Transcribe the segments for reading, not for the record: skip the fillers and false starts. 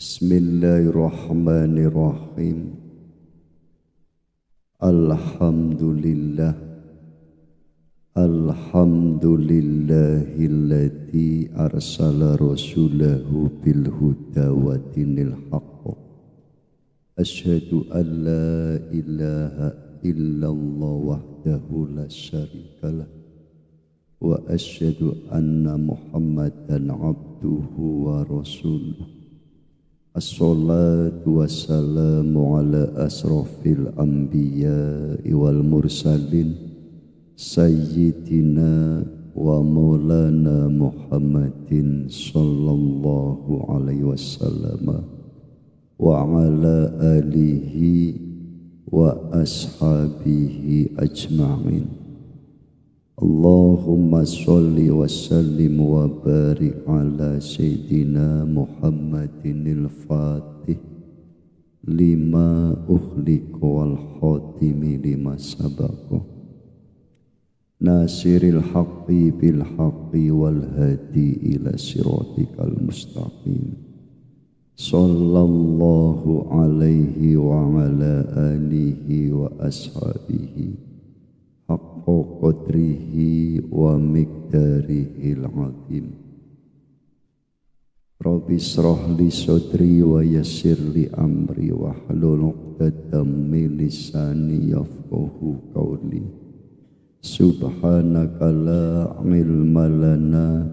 Bismillahirrahmanirrahim. Alhamdulillah. Alhamdulillahilladzi arsala rasulahu bil huda wa dinil haqq. Asyhadu an la ilaha illallah wahdahu la syarikalah. Wa asyhadu anna Muhammadan abduhu wa rasuluh. Assalatu wassalamu ala asrafil anbiya'i wal mursalin Sayyidina wa maulana Muhammadin sallallahu alaihi wasallam wa ala alihi wa ashabihi ajma'in. Allahumma sholli wa sallim wa barik ala Sayyidina Muhammadinil Fatih lima ukhliqa wal khatimi lima sabaqa nasiril haqqi bil haqqi wal hadi ila siratikal mustaqim sallallahu alaihi wa ala alihi wa ashabihi haqqa qadrihi wa miqdarihil azim. Rabbi shrah li sadri wa yassir li amri wa hlul 'uqdatam min lisani yafqahu qawli. Subhanaka la ilma lana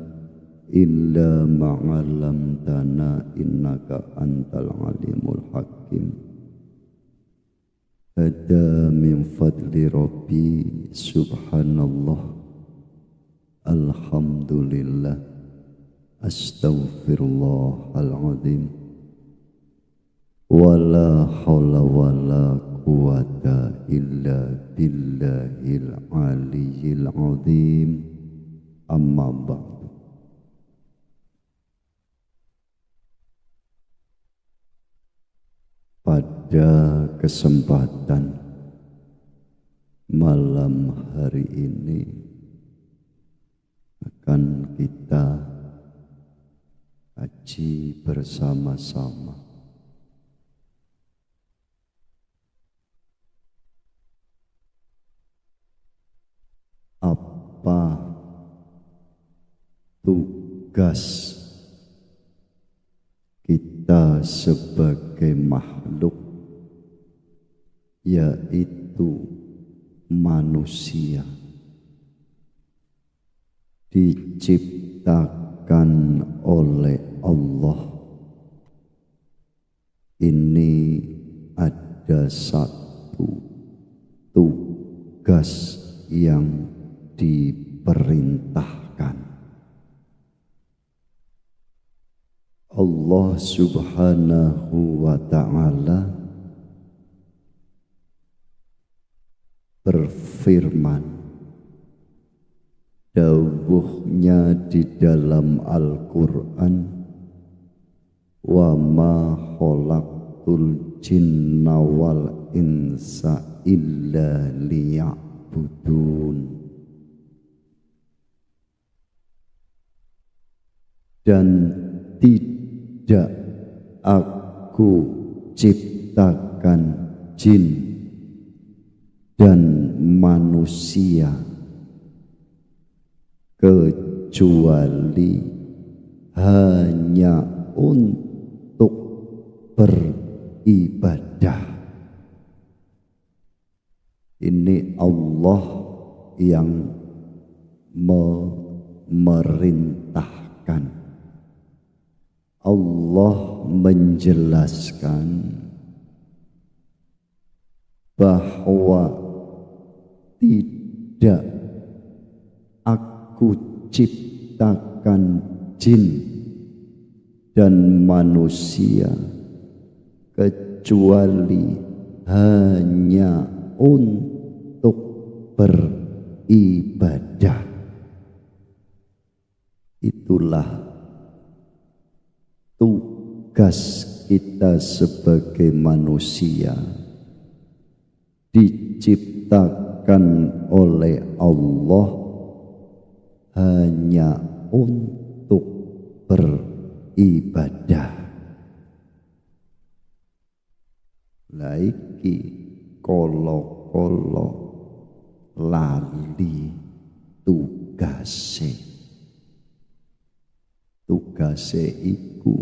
illa ma 'allamtana innaka antal alimul hakim. Hada min fadli Rabbi subhanallah alhamdulillah astaghfirullahal azim wala hawla wala quwata illa billahil aliyyil azim amma ba'du. Pada kesempatan malam hari ini akan kita kaji bersama-sama apa tugas kita sebagai makhluk, yaitu manusia, diciptakan oleh Allah. Ini ada satu tugas yang diperintahkan. Allah subhanahu wa ta'ala berfirman, dawuhnya di dalam Al-Quran, wa ma khalaqtul jinna wal insa illa liya'budun. Dan tidak aku ciptakan jin dan manusia kecuali hanya untuk beribadah. Ini Allah yang memerintahkan. Allah menjelaskan bahwa tidak aku ciptakan jin dan manusia kecuali hanya untuk beribadah. Itulah tugas kita sebagai manusia, diciptakan oleh Allah hanya untuk beribadah. iki kala-kala lali tugase iku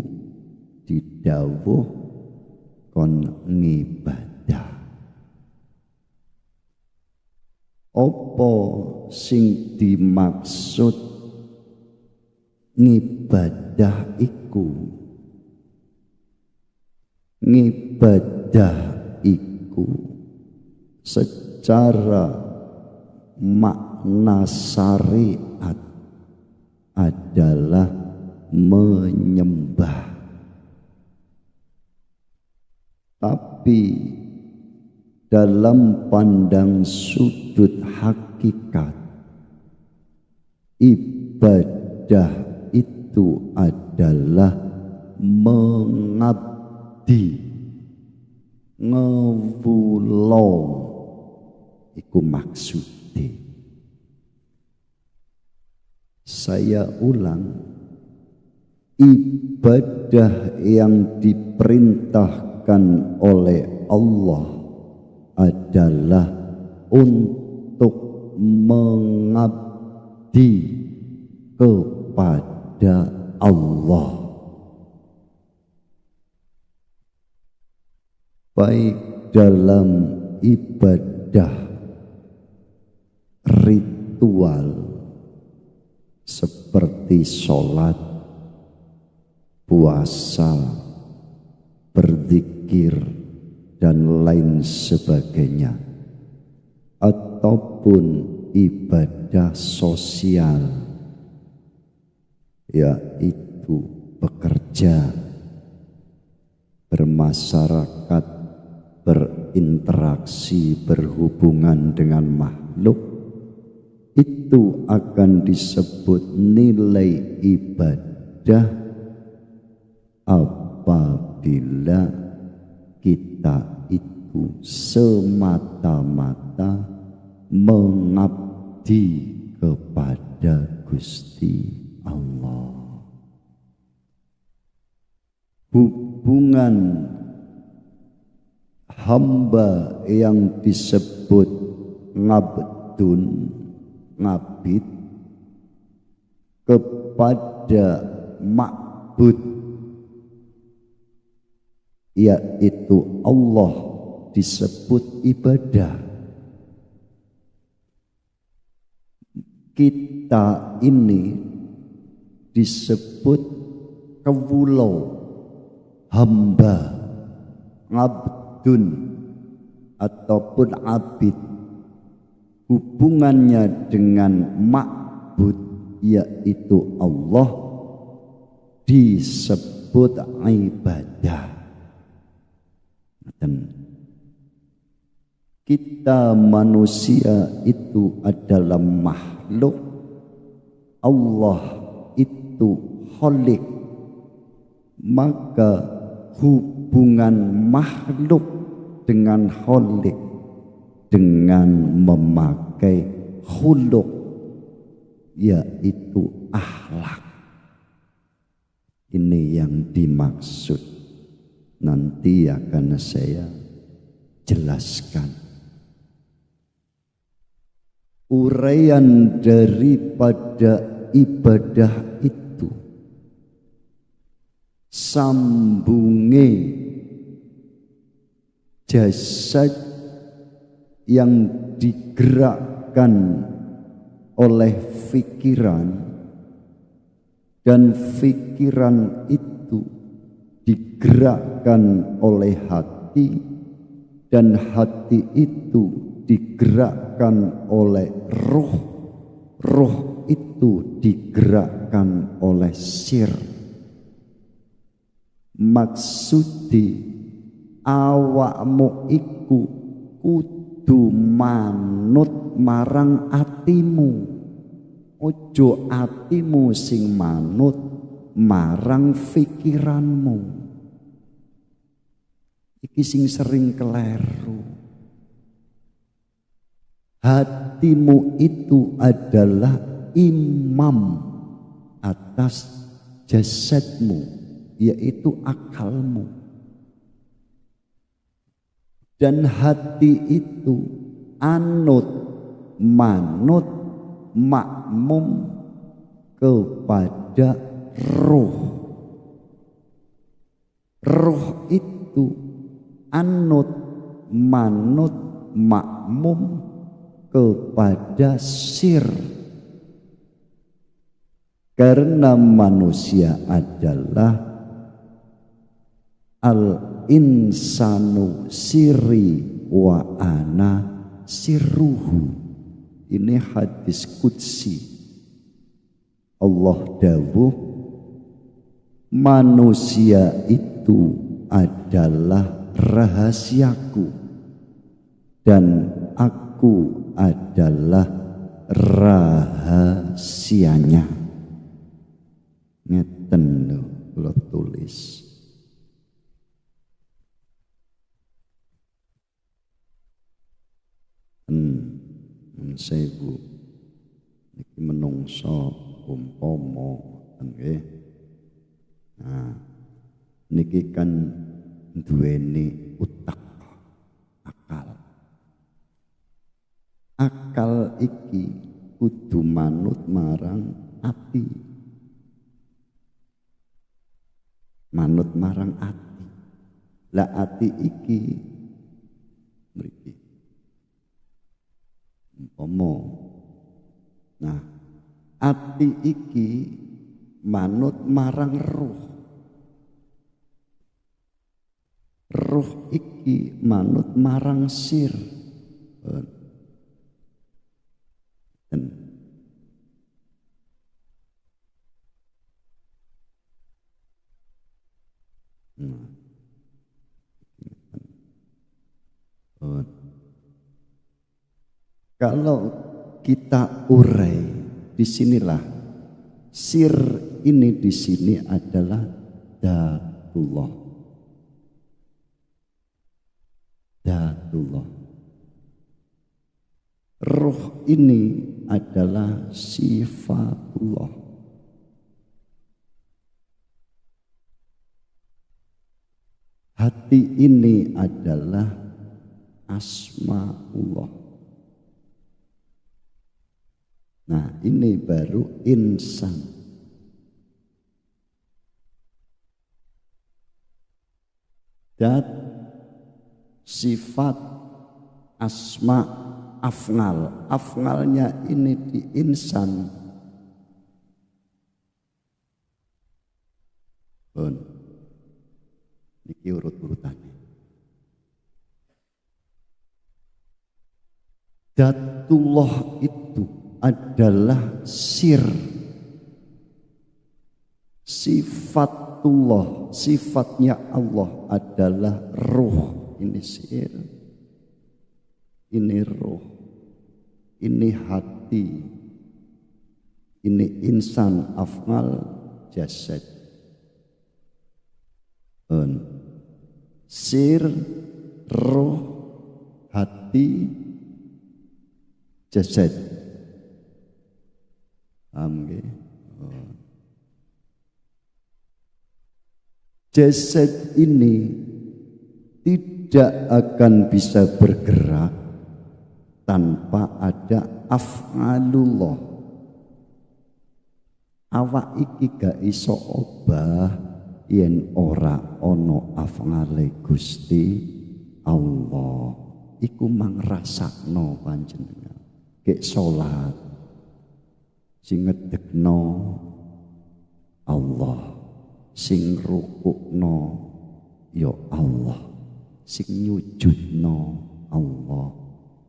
didhawuh kon ngibadah. Apa sing dimaksud ngibadah iku? Ngibadah iku secara makna syariat adalah menyembah. Tapi dalam pandang sudut hakikat, ibadah itu adalah mengabdi, ngewulo iku maksudnya. Saya ulang, ibadah yang diperintahkan oleh Allah adalah untuk mengabdi kepada Allah, baik dalam ibadah ritual seperti sholat, puasa, berzikir, dan lain sebagainya, ataupun ibadah sosial, yaitu bekerja, bermasyarakat, berinteraksi, berhubungan dengan makhluk, itu akan disebut nilai ibadah apabila kita itu semata-mata mengabdi kepada Gusti Allah. Hubungan hamba yang disebut ngabdun, ngabid, kepada ma'bud, yaitu Allah, disebut ibadah. Kita ini disebut kewulo, hamba, ngabdun ataupun abid. Hubungannya dengan ma'bud, yaitu Allah, disebut ibadah. Dan kita manusia itu adalah makhluk, Allah itu khalik, maka hubungan makhluk dengan khalik dengan memakai khuluk, yaitu akhlak. Ini yang dimaksud. Nanti akan saya jelaskan. Uraian daripada ibadah itu, sambunge jasad yang digerakkan oleh pikiran, dan pikiran itu digerakkan oleh hati, dan hati itu digerakkan oleh ruh, ruh itu digerakkan oleh sir. Maksudi awakmu iku kudu manut marang atimu, ojo atimu sing manut marang pikiranmu. Iki sing sering keleru. Hatimu itu adalah imam atas jasadmu, yaitu akalmu. Dan hati itu anut, manut, makmum kepada ruh. Ruh itu anut, manut, makmum kepada sir. Karena manusia adalah al-insanu sirri wa ana sirruhu. Ini hadis qudsi. Allah dawuh, manusia itu adalah rahasiaku dan aku adalah rahasianya. Ngeten lho kula tulis. Sewu niki menungso umpama nggih. Nah, niki kan duweni utek, akal. Akal iki kudu manut marang ati. Manut marang ati. Lah ati iki mriki umpama. Nah, ati iki manut marang ruh. Ruh iki manut marang sir. Kalau kita urai, disinilah sir ini di sini adalah Dzatullah. Dzatullah. Ruh ini adalah sifatullah. Hati ini adalah asmaullah. Nah, ini baru insan. Dat, sifat, asma, afnal. Afnalnya ini di insan. Ini urut-urutannya. Dzatullah itu adalah sir. Sifatullah, sifatnya Allah adalah ruh. Ini sir, ini ruh, ini hati, ini insan, af'al, jasad. Sir, ruh, hati, jasad. Jasad ini tidak akan bisa bergerak tanpa ada af'alullah. Awak iki gak iso obah yen ora ono af'ale Gusti Allah. Iku mang rasakno panjenengan. Kek salat sing ngedekno Allah, sing rukukno ya Allah, sing nyujudno Allah,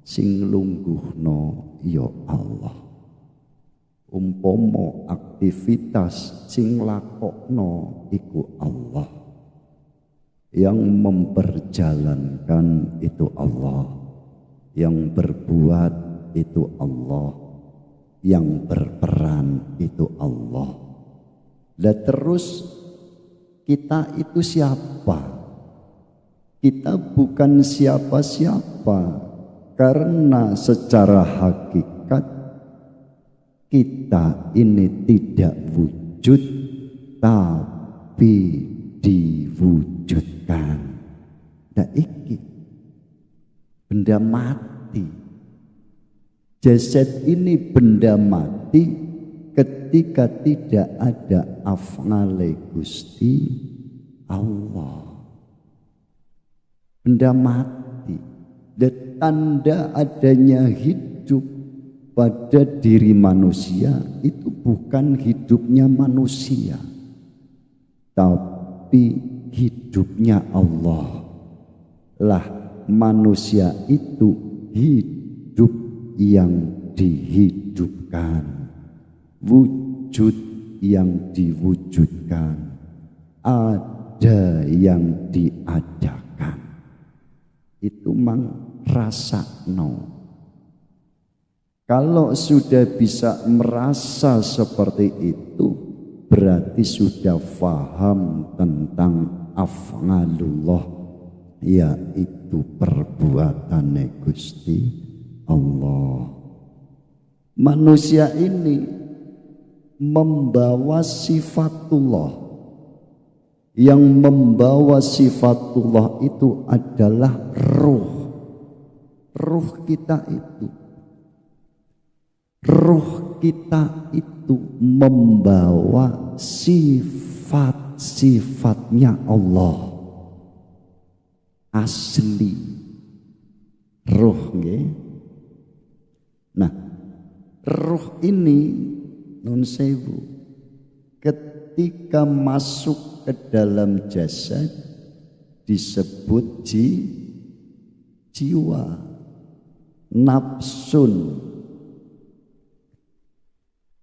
sing lungguhno ya Allah. Umpama aktivitas sing lakokno iku Allah, yang memperjalankan itu Allah, yang berbuat itu Allah, yang berperan itu Allah. Lah terus kita itu siapa? Kita bukan siapa-siapa, karena secara hakikat kita ini tidak wujud tapi diwujudkan. Nah iki benda mati. Jasad ini benda mati ketika tidak ada af'ale Gusti Allah. Benda mati. Dan tanda adanya hidup pada diri manusia itu bukan hidupnya manusia, tapi hidupnya Allah. Lah manusia itu hidup yang dihidupkan, wujud yang diwujudkan, ada yang diadakan. Itu mang rasakno. Kalau sudah bisa merasa seperti itu, berarti sudah faham tentang af'alullah, yaitu perbuatan Gusti Allah. Manusia ini membawa sifatullah. Yang membawa sifatullah itu adalah ruh. Ruh kita itu. Ruh kita itu membawa sifat-sifatnya Allah. Asli. Ruh nggih. Nah, ruh ini nun sewu ketika masuk ke dalam jasad disebut jiwa, nafsun.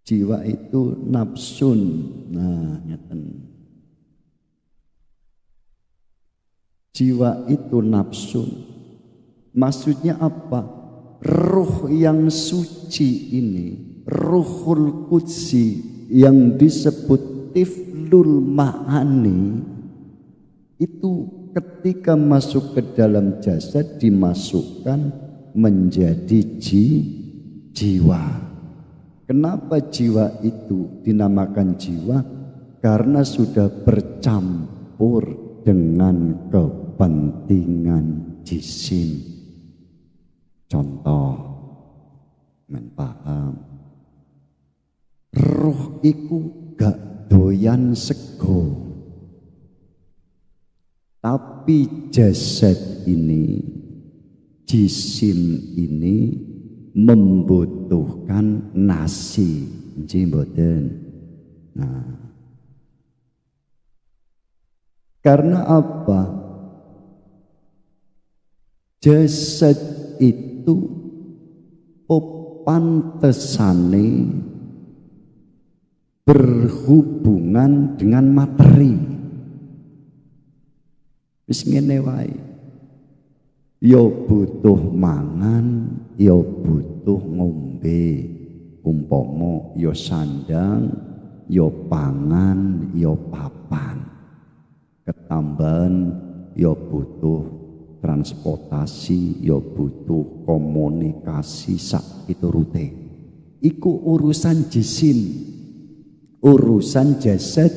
Jiwa itu nafsun. Nah, ngeten. Jiwa itu nafsun. Maksudnya apa? Ruh yang suci ini, Ruhul Qudsi yang disebut tiflul ma'ani, itu ketika masuk ke dalam jasad dimasukkan menjadi jiwa. Kenapa jiwa itu dinamakan jiwa? Karena sudah bercampur dengan kepentingan jisim. Contoh, men paham. Ruh iku gak doyan sego. Tapi jasad ini, jisim ini membutuhkan nasi, nggih mboten. Nah, karena apa? Jasad itu pantesane berhubungan dengan materi. Wis ngene wae. Yo butuh mangan, yo butuh ngombe. Umpama yo sandang, yo pangan, yo papan. Ketambahan yo butuh transportasi, yo butuh komunikasi sak piturute. Iku urusan jisim, urusan jasad,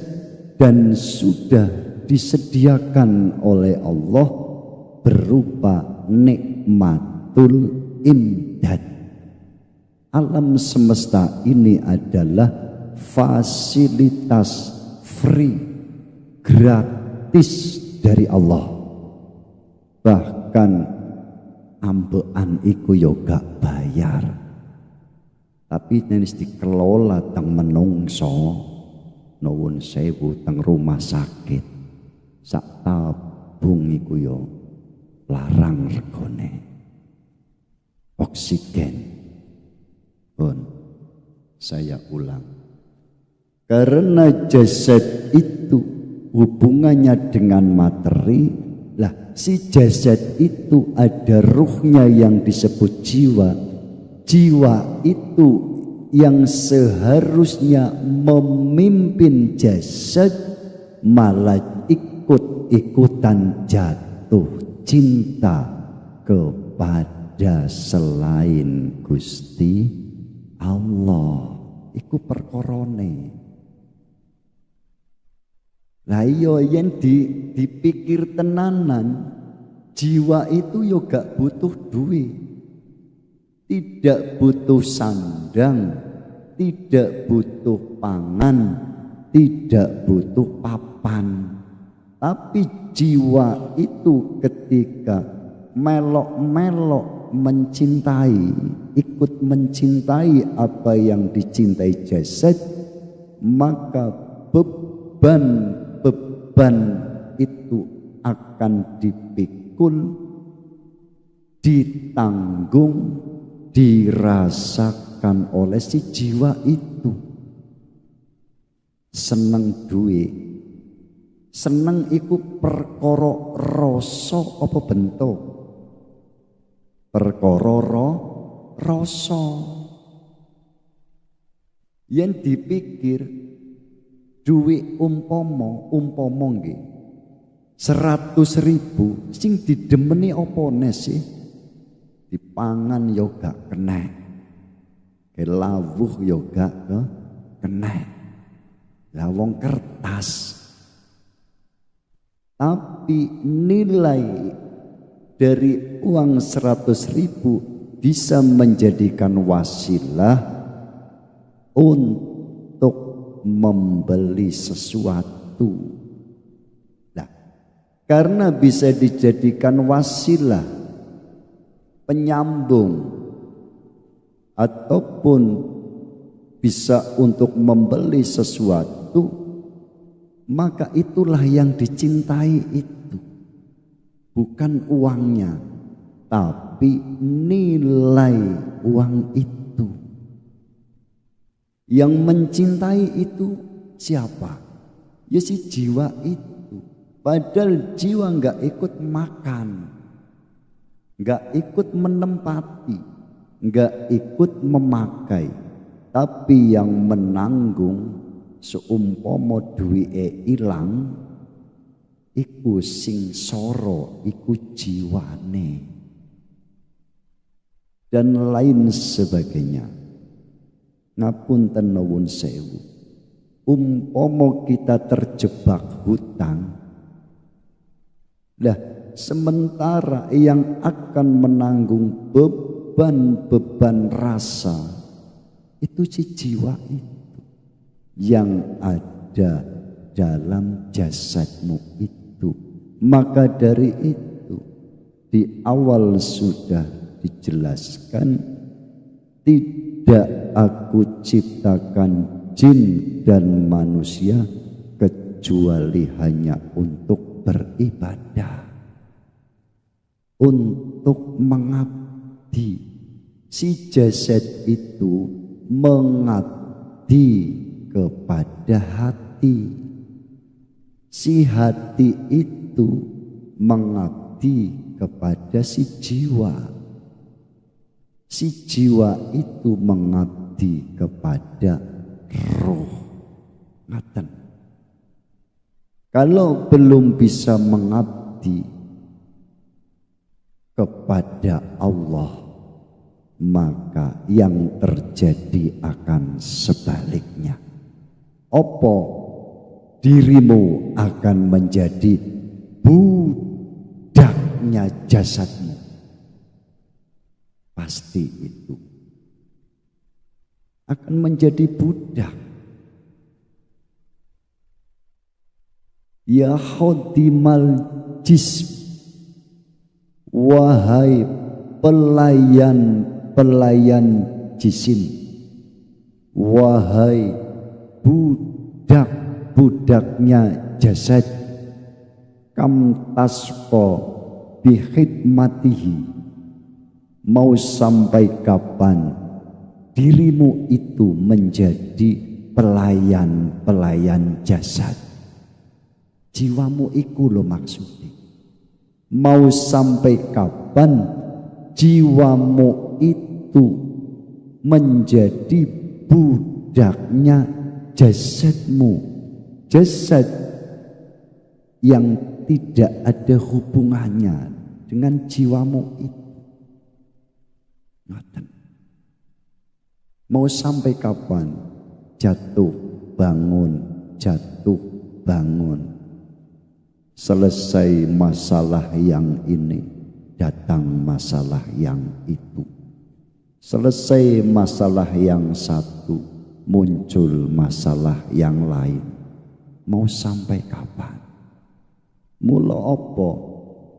dan sudah disediakan oleh Allah berupa nikmatul imdad. Alam semesta ini adalah fasilitas free, gratis dari Allah. Bahkan ambekan iku yo gak bayar, tapi jenis dikelola teng menungso, nuwun sewu teng rumah sakit, sak tabung iku yo larang regone. Oksigen pun, saya ulang, karena jasad itu hubungannya dengan materi. Lah, si jasad itu ada ruhnya yang disebut jiwa. Jiwa itu yang seharusnya memimpin jasad malah ikut-ikutan jatuh cinta kepada selain Gusti Allah. Iku perkorone. Lah iya yen dipikir tenanan, Jiwa itu yo gak butuh duit, tidak butuh sandang, tidak butuh pangan, tidak butuh papan. Tapi jiwa itu ketika melok-melok mencintai, ikut mencintai apa yang dicintai jasad, maka beban itu akan dipikul, ditanggung, dirasakan oleh si jiwa itu. Seneng duit, seneng iku perkara rasa apa bentuk? Perkara rasa. Yen dipikir duit umpama nggih 100.000 sing didemeni apa sih? Dipangan ya gak kena, kelawuh ya gak kena, lawang kertas. Tapi nilai dari uang 100.000 bisa menjadikan wasilah untuk membeli sesuatu. Nah, karena bisa dijadikan wasilah penyambung ataupun bisa untuk membeli sesuatu, maka itulah yang dicintai itu. Bukan uangnya, tapi nilai uang itu. Yang mencintai itu siapa? Ya si jiwa itu. Padahal jiwa nggak ikut makan, nggak ikut menempati, nggak ikut memakai, tapi yang menanggung seumpama duwike ilang, iku sing soro, iku jiwane dan lain sebagainya. Ngapunten nuwun sewu, umpama kita terjebak hutang, lah sementara yang akan menanggung beban-beban rasa itu si jiwa itu yang ada dalam jasadmu itu. Maka dari itu di awal sudah dijelaskan, tidak aku ciptakan jin dan manusia kecuali hanya untuk beribadah, untuk mengabdi. Si jasad itu mengabdi kepada hati, si hati itu mengabdi kepada si jiwa, si jiwa itu mengabdi kepada roh. Ngaten. Kalau belum bisa mengabdi kepada Allah, maka yang terjadi akan sebaliknya. Opo dirimu akan menjadi budaknya jasadmu. Pasti itu akan menjadi budak. Ya khodimal jism, wahai pelayan jisim, wahai budak-budaknya jasad, kam tasqa bihidmatihi, mau sampai kapan dirimu itu menjadi pelayan-pelayan jasad? Jiwamu iku lo maksudnya. Mau sampai kapan jiwamu itu menjadi budaknya jasadmu, jasad yang tidak ada hubungannya dengan jiwamu itu. Mau sampai kapan jatuh bangun, jatuh bangun, Selesai masalah yang ini, datang masalah yang itu. Selesai masalah yang satu, muncul masalah yang lain. Mau sampai kapan? Mula apa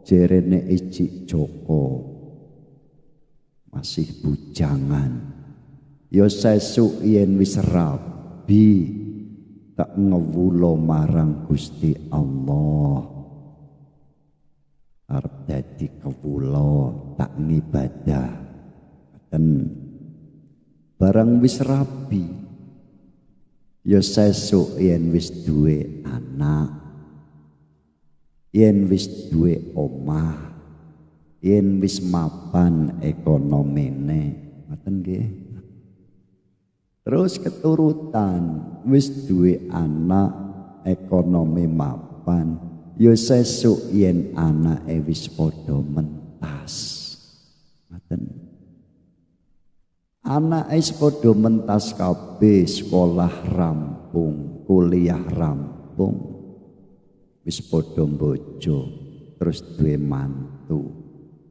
jerene Ijik Joko masih bujangan. Ya sesuk yen wis rabi tak ngewulo marang Gusti Allah. Arep dadi kewulo tak ngibadah. Dan barang wis rabi ya sesuk yen wis duwe anak, yen wis duwe omah, yen wis mapan ekonomine, ngoten nggih. Terus keturutan wis duwe anak, ekonomi mapan, ya sesuk yen anake wis padha mentas. Ngoten. Anake wis padha mentas kabeh, sekolah rampung, kuliah rampung. Wis padha bojo, terus duwe mantu.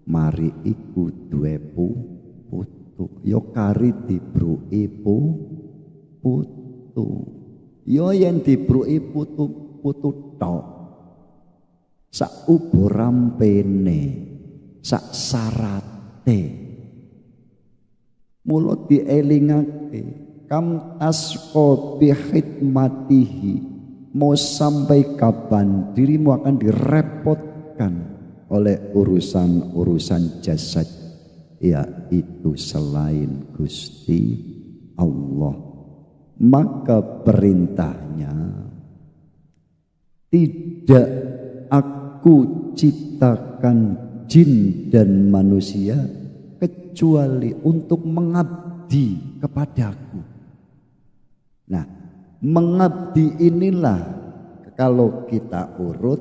Mari iku duwe putu. Ya kari dibruki putu. Ya yen dibruki putu tok. Sak ubo rampene, sak sarate. Mula dielingake kam tasqa bi khidmatihi. Mau sampai kapan dirimu akan direpotkan oleh urusan-urusan jasad, yaitu selain Gusti Allah. Maka perintahnya, tidak aku ciptakan jin dan manusia kecuali untuk mengabdi kepadaku. Nah, mengabdi inilah kalau kita urut,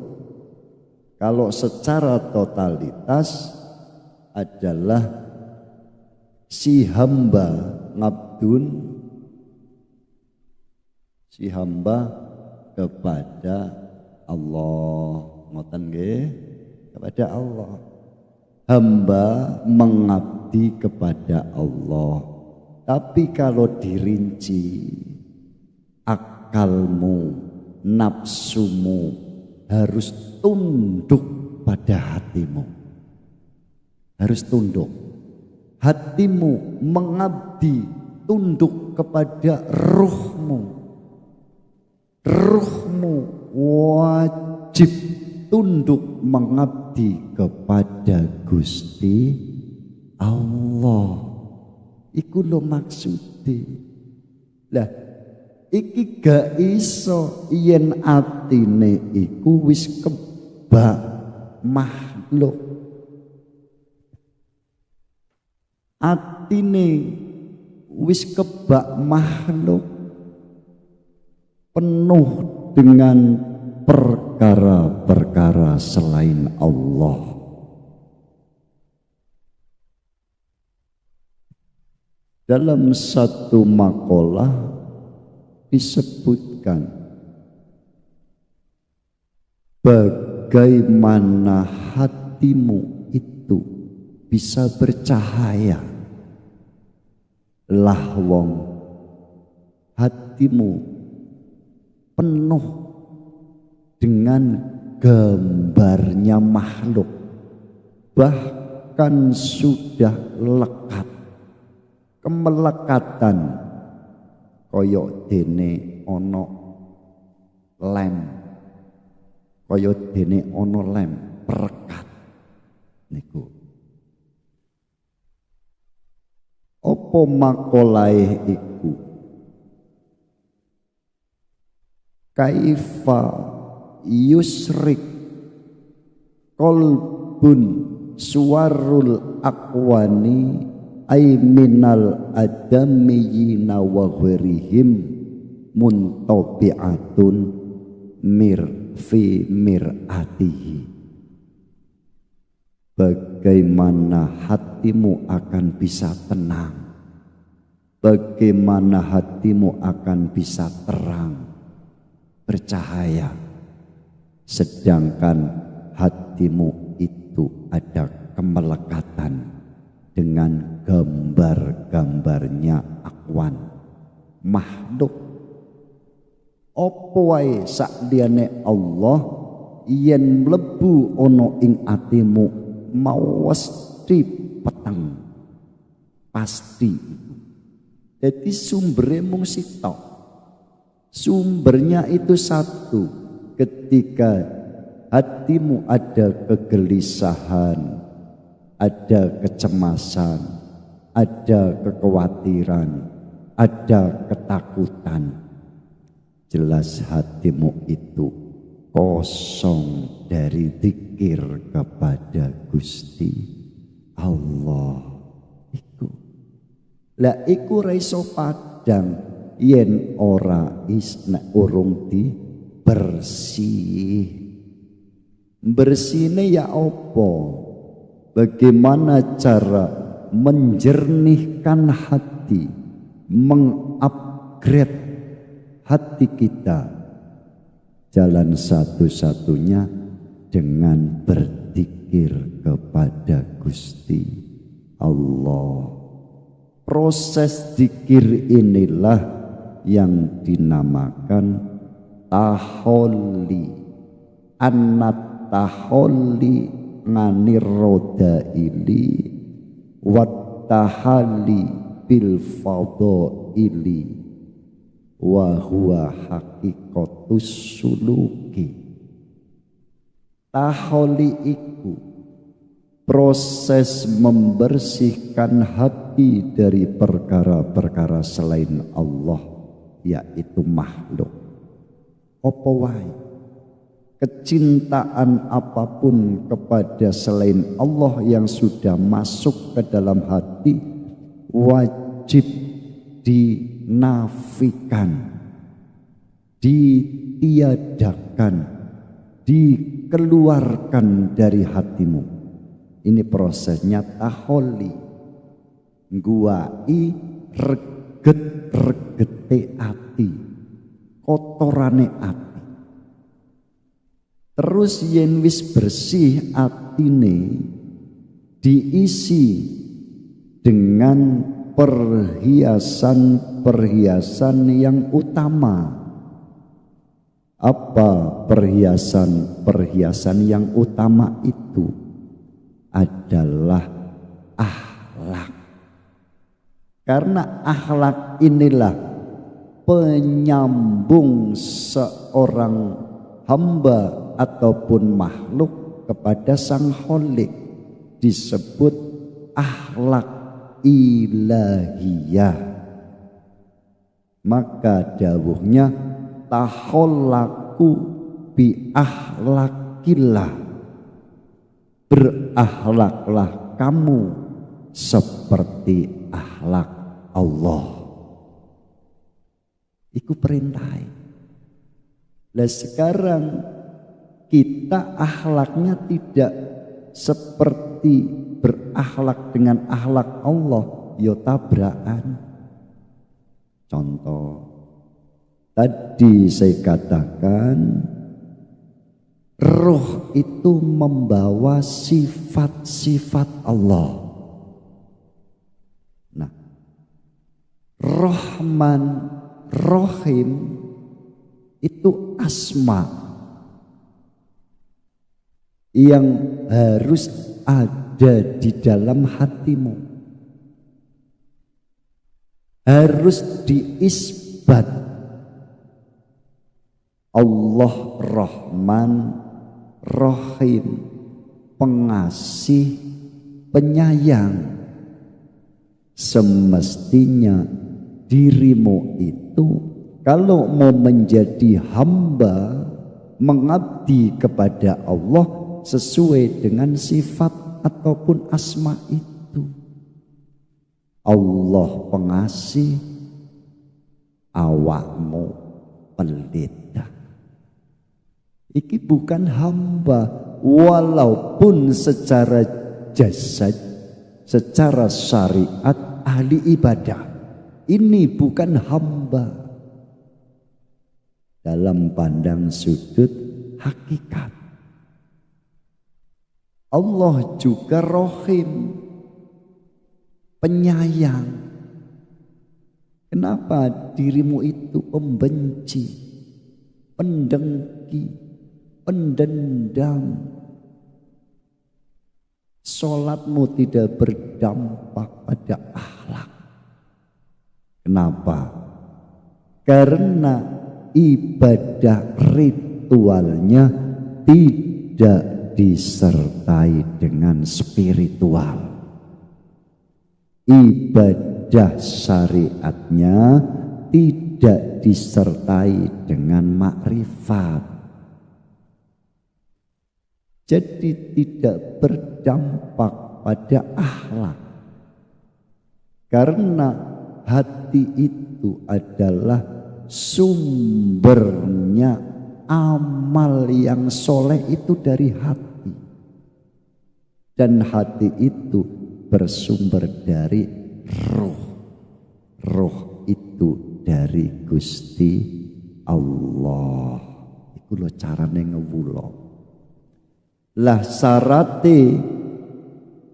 kalau secara totalitas adalah si hamba ngabdun, si hamba kepada Allah. Ngoten nggih, kepada Allah. Hamba mengabdi kepada Allah. Tapi kalau dirinci, akalmu, nafsumu harus tunduk pada hatimu. Harus tunduk. Hatimu mengabdi, tunduk kepada ruhmu. Ruhmu wajib tunduk mengabdi kepada Gusti Allah. Iku lho maksude. Lah iki gak iso yen atine iku wis kebak makhluk. Atine wis kebak makhluk, penuh dengan perkara-perkara selain Allah. Dalam satu makalah disebutkan bagaimana hatimu itu bisa bercahaya. Lah wong hatimu penuh dengan gambarnya makhluk, bahkan sudah lekat, kemelekatan koyok dene ono lem, koyok dene ono lem perekat niku. Apa makolahe iku? Kaifa yusrik qalbun suwarul aqwani ay minal adamiyina wa ghairihim muntabi'atun fi mir'atihi. Bagaimana hatimu akan bisa tenang, bagaimana hatimu akan bisa terang, bercahaya sedangkan hatimu itu ada kemelekatan dengan gambar-gambarnya akwan makhluk. Apa wae sakliane Allah yen mlebu ana ing atimu mesti peteng pasti. Jadi sumbernya mung sitok. Sumbernya itu satu. Ketika hatimu ada kegelisahan, ada kecemasan, ada kekhawatiran, ada ketakutan, jelas hatimu itu kosong dari zikir kepada Gusti Allah. Lah iku ra iso padang yen ora nek urung di bersih. Bersihne ya apa? Bagaimana cara menjernihkan hati, mengupgrade hati kita? Jalan satu-satunya dengan berzikir kepada Gusti Allah. Proses zikir inilah yang dinamakan taholli. Anat taholli nganir roda ili wat tahali bil fadhaili wa huwa haqiqatus suluki. Taholli iku proses membersihkan hati dari perkara-perkara selain Allah, yaitu makhluk. Apa wae kecintaan apapun kepada selain Allah yang sudah masuk ke dalam hati wajib dinafikan, ditiadakan, dikeluarkan dari hatimu. Ini prosesnya taholli. Nguwai reget-regete ati, kotorane ati. Terus yen wis bersih atine diisi dengan perhiasan-perhiasan yang utama. Apa perhiasan-perhiasan yang utama itu? Adalah akhlak. Karena akhlak inilah penyambung seorang hamba ataupun makhluk kepada Sang Khalik, disebut akhlak ilahiyah. Maka dawuhnya tahollaku bi akhlakillah, berakhlaklah kamu seperti akhlak Allah. Iku perintah. Lah sekarang kita akhlaknya tidak seperti berakhlak dengan akhlak Allah, yo tabrakan. Contoh, tadi saya katakan roh itu membawa sifat-sifat Allah. Nah, Rahman, Rahim itu asma yang harus ada di dalam hatimu, harus diisbat. Allah Rahman Rahim, pengasih, penyayang. Semestinya dirimu itu kalau mau menjadi hamba, mengabdi kepada Allah sesuai dengan sifat ataupun asma itu. Allah pengasih, awakmu pelita. Iki bukan hamba, walaupun secara jasad, secara syariat ahli ibadah. Ini bukan hamba. Dalam pandang sudut hakikat. Allah juga Rohim, penyayang. Kenapa dirimu itu pembenci, pendengki, pendendam? Sholatmu tidak berdampak pada akhlak. Kenapa? Karena ibadah ritualnya tidak disertai dengan spiritual. Ibadah syariatnya tidak disertai dengan makrifat. Jadi tidak berdampak pada akhlak. Karena hati itu adalah sumbernya amal yang soleh itu dari hati. Dan hati itu bersumber dari roh. Roh itu dari Gusti Allah. Iku lho carane ngewulo. Lah syarate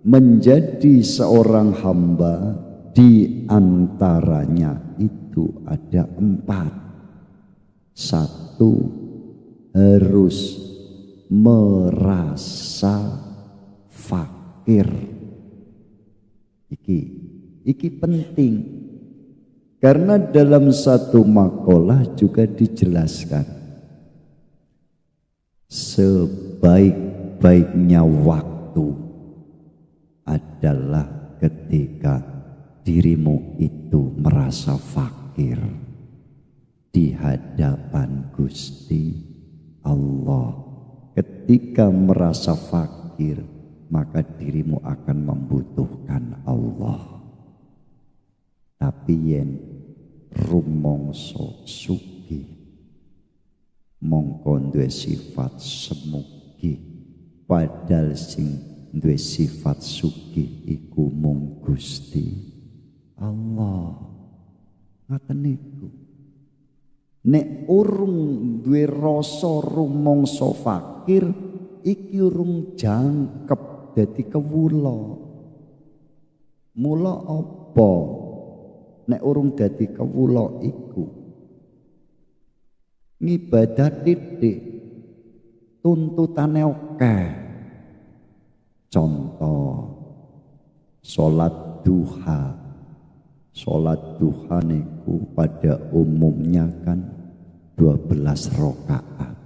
menjadi seorang hamba di antaranya itu ada 4. 1, harus merasa fakir. Iki penting. Karena dalam satu makalah juga dijelaskan sebaik-baiknya waktu adalah ketika dirimu itu merasa fakir di hadapan Gusti Allah. Ketika merasa fakir, maka dirimu akan membutuhkan Allah. Tapi yen rumangsa sugih, mongko duwe sifat semugi, padahal sing duwe sifat sugih iku mung Gusti Allah. Ngaten niku. Nek urung duwe rasa rumangsa fakir, iki urung jangkep dadi kewula. Mula apa? Nek urung dadi kewula iku ngibadah titik, tuntutane akeh. Contoh salat duha. Salat duha niku pada umumnya kan 12 rakaat.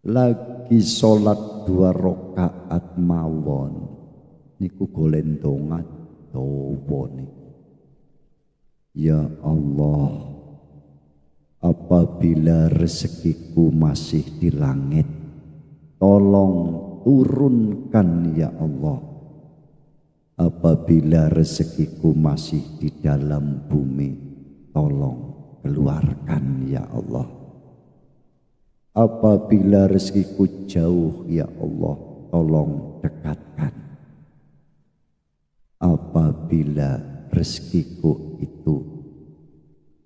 Lagi salat 2 rakaat mawon niku golek donga dawa niku. Ya Allah, apabila rezekiku masih di langit, tolong turunkan ya Allah. Apabila rezekiku masih di dalam bumi, tolong keluarkan ya Allah. Apabila rezekiku jauh ya Allah, tolong dekatkan. Apabila rezekiku itu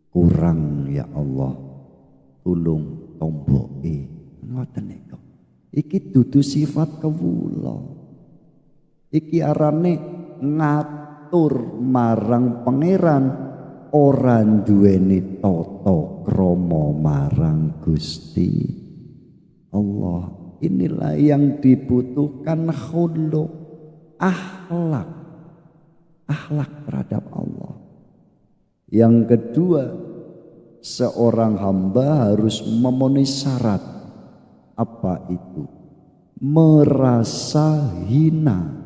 kurang ya Allah, tulung tomboke. Ngoten niku. Iki dudu sifat kewula. Iki arane ngatur marang pangeran, ora duweni tata krama marang Gusti Allah. Inilah yang dibutuhkan khuluq, akhlak terhadap Allah. Yang kedua, seorang hamba harus memenuhi syarat. Apa itu? Merasa hina.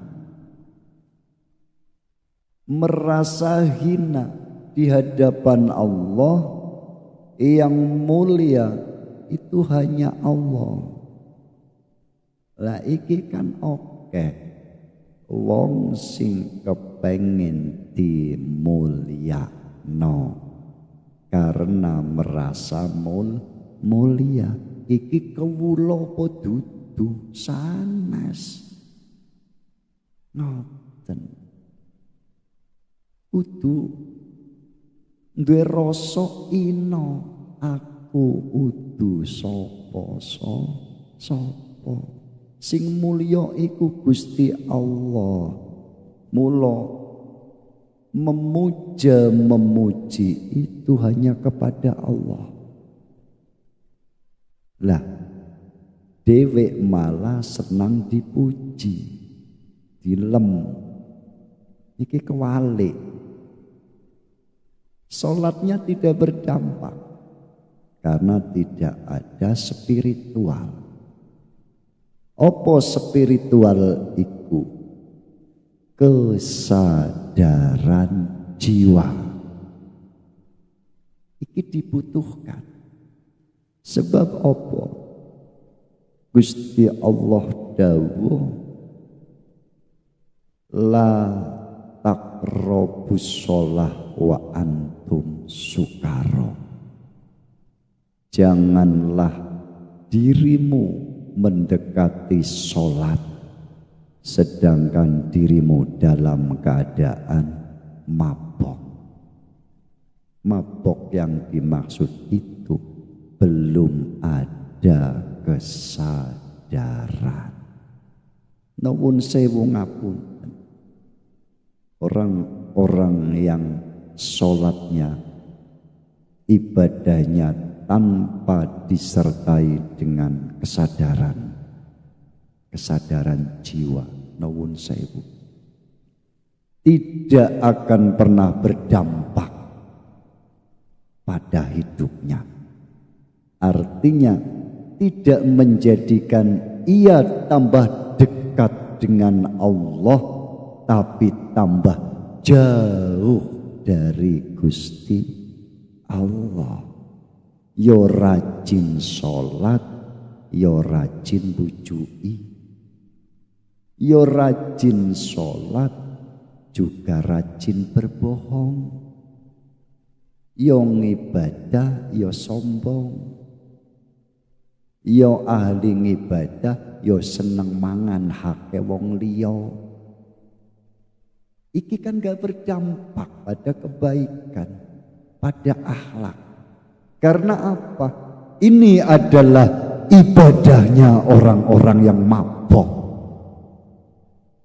Merasa hina di hadapan Allah yang mulia itu hanya Allah. Lah iki kan oke. Wong sing kepengin dimulyakno karena merasa mulia, iki kewula apa dudu sanes. Ngoten. Kudu duwe rasa ina, aku aku udu sapa sapa. Sing mulya iku Gusti Allah. Mula memuji itu hanya kepada Allah. Lah, dewek malah senang dipuji, dilem. Iki kewalik. Salatnya tidak berdampak karena tidak ada spiritual. Apa spiritual iku? Kesadaran jiwa. Iki dibutuhkan. Sebab apa? Gusti Allah dawuh, la taqrabus shalah wa antum sukara. Janganlah dirimu mendekati sholat sedangkan dirimu dalam keadaan mabok. Mabok yang dimaksud itu belum ada kesadaran. Nuwun sewu ngapunten. Orang-orang yang sholatnya, ibadahnya tanpa disertai dengan kesadaran jiwa, nuwun sewu, tidak akan pernah berdampak pada hidupnya. Artinya tidak menjadikan ia tambah dekat dengan Allah, tapi tambah jauh dari Gusti Allah. Yo rajin sholat, yo rajin bujui. Yo rajin sholat, juga rajin berbohong. Yo ngibadah, yo sombong. Yo ahli ngibadah, yo seneng mangan hake wong liya. Iki kan gak berdampak pada kebaikan, pada akhlak. Karena apa? Ini adalah ibadahnya orang-orang yang mabok,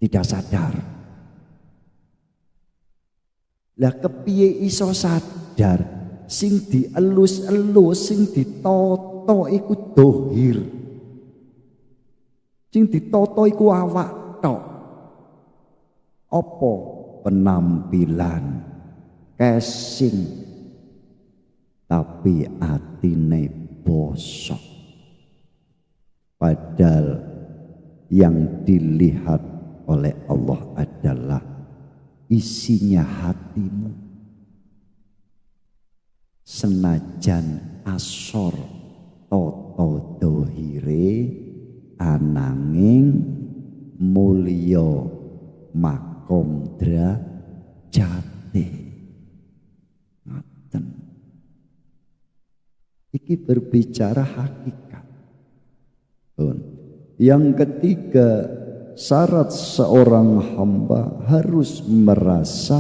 tidak sadar. Lah kepiye iso sadar? Sing dielus-elus, sing ditoto iku dohir. Sing ditoto iku awak tok. Apa? Penampilan, casing, tapi atine bosok. Padahal yang dilihat oleh Allah adalah isinya hatimu. Senajan asor toto dohire, ananging mulya makom drajate. Ngaten. Iki berbicara hakikat. Yang ketiga, syarat seorang hamba harus merasa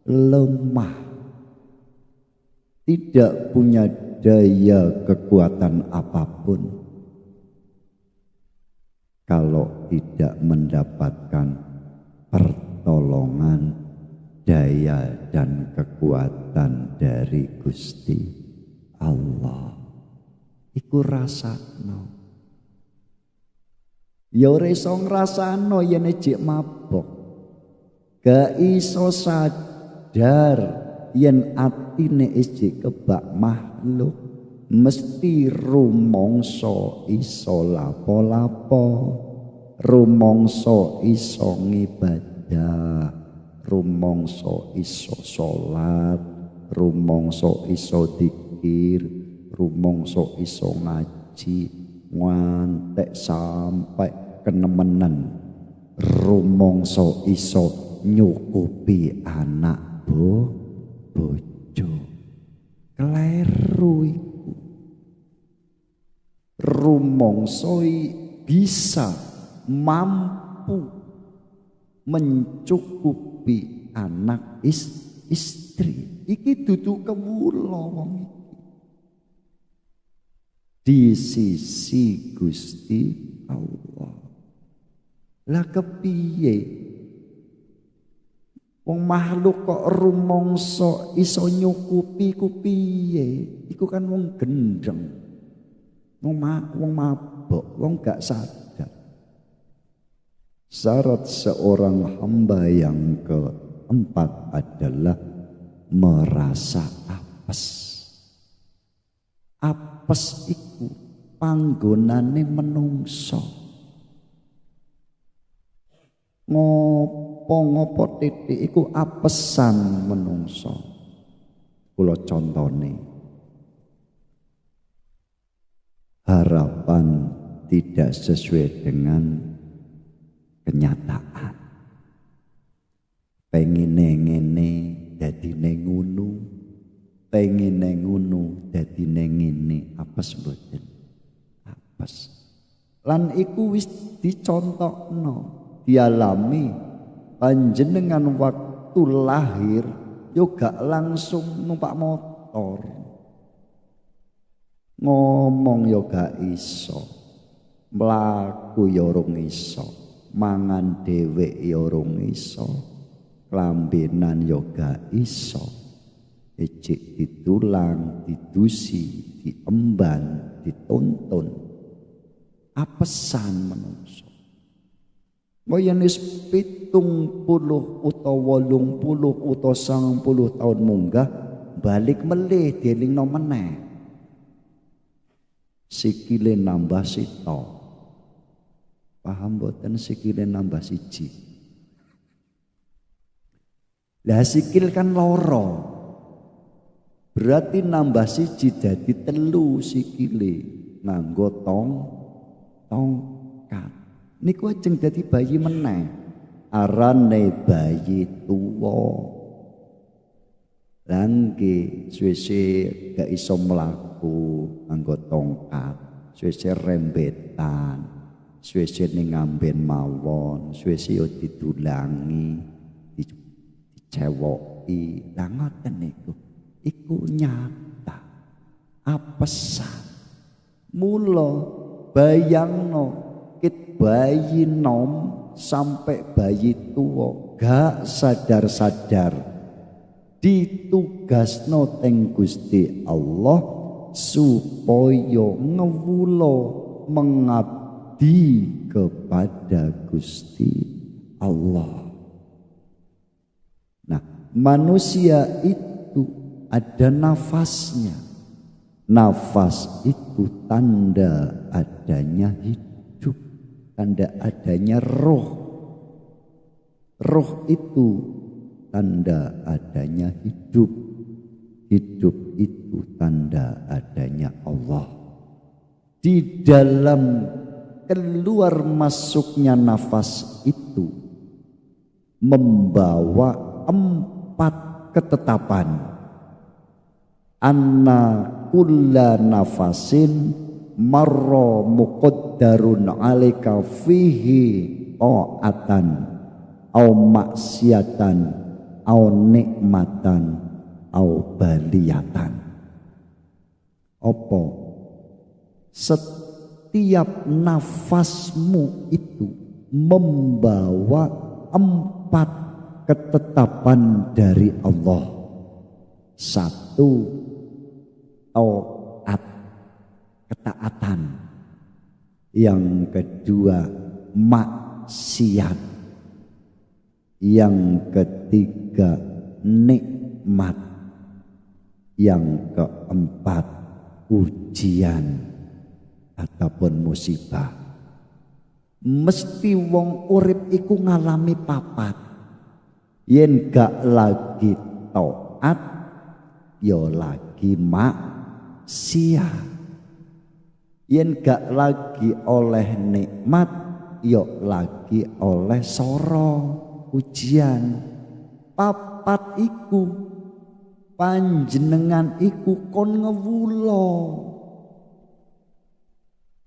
lemah, tidak punya daya kekuatan apapun kalau tidak mendapatkan pertolongan, daya dan kekuatan dari Gusti Allah. Iku rasakno. Ya ora iso ngrasakno yen jek mabok. Gak iso sadar yen atine jek kebak makhluk. Mesti rumangsa iso lapo-lapo, rumangsa iso ngibadah, rumangsa iso salat, rumangsa iso dzikir, rumangsa iso ngaji, ngantek sampai kenemenan, rumangsa iso nyukupi anak bojo. Kleru iku. Rumangsa bisa mampu mencukupi anak istri. Iki dudu kewula wong iki. di sisi Gusti Allah. Lah kepiye wong makhluk kok rumangsa iso nyukupi ku piye? Iku kan wong gendeng, wong mabok, wong gak sadar. Syarat seorang hamba yang keempat adalah merasa apes. Apes iku panggonane menungso. Ngopo-ngopo titik iku apesan menungso. Kula contone. Harapan tidak sesuai dengan kenyataan. Pengine ngene dadine ngono, pengine ngono dadine ngene, apes mboten? Apes. Lan iku wis dicontokno, dialami panjenengan waktu lahir yo gak langsung numpak motor. Ngomong yo gak iso, mlaku yo urung iso, mangan dhewe yo urung iso, lambenan yo gak iso, ejek ditulang, didusi, diemban, dituntun, apesan menungso. Kaya wis 70 utawa 80 utawa 90 tahun munggah balik melih dielingno meneh. Sikile nambah sito. Paham boten sikile nambah siji? Lah sikil kan loro. Berarti nambah siji dadi 3 sikile nganggo tongkat. Niku ajeng dadi bayi meneh. Arane bayi tuwa. Langge suwe-suwe gak iso mlaku nganggo tongkat, suwe-suwe rembetan, suwe-suwe ning ngamben mawon, suwe-suwe didulangi, dicewoki. Lah ngoten niku. Iku nyata. Apesan. Mula bayangno kit bayi nom sampai bayi tuwa gak sadar-sadar ditugasno teng Gusti Allah supaya ngewulo mengabdi kepada Gusti Allah. Nah, manusia itu ada nafasnya. Nafas itu tanda adanya hidup, tanda adanya roh. Roh itu tanda adanya hidup. Hidup itu tanda adanya Allah. Di dalam keluar masuknya nafas itu membawa 4 ketetapan. Anna kulla nafasin marra muqaddarun alika fihi ta'atan au maksiatan au nikmatan au baliyatan. Apa? Setiap nafasmu itu membawa 4 ketetapan dari Allah. 1, taat, ketaatan. Yang kedua, maksiat. Yang ketiga, nikmat. Yang keempat, ujian ataupun musibah. Mesti wong urip iku ngalami 4. Yen gak lagi taat, ya lagi maksiat. Yen gak lagi oleh nikmat, ya lagi oleh soro, ujian. 4 iku panjenengan iku kon ngewulo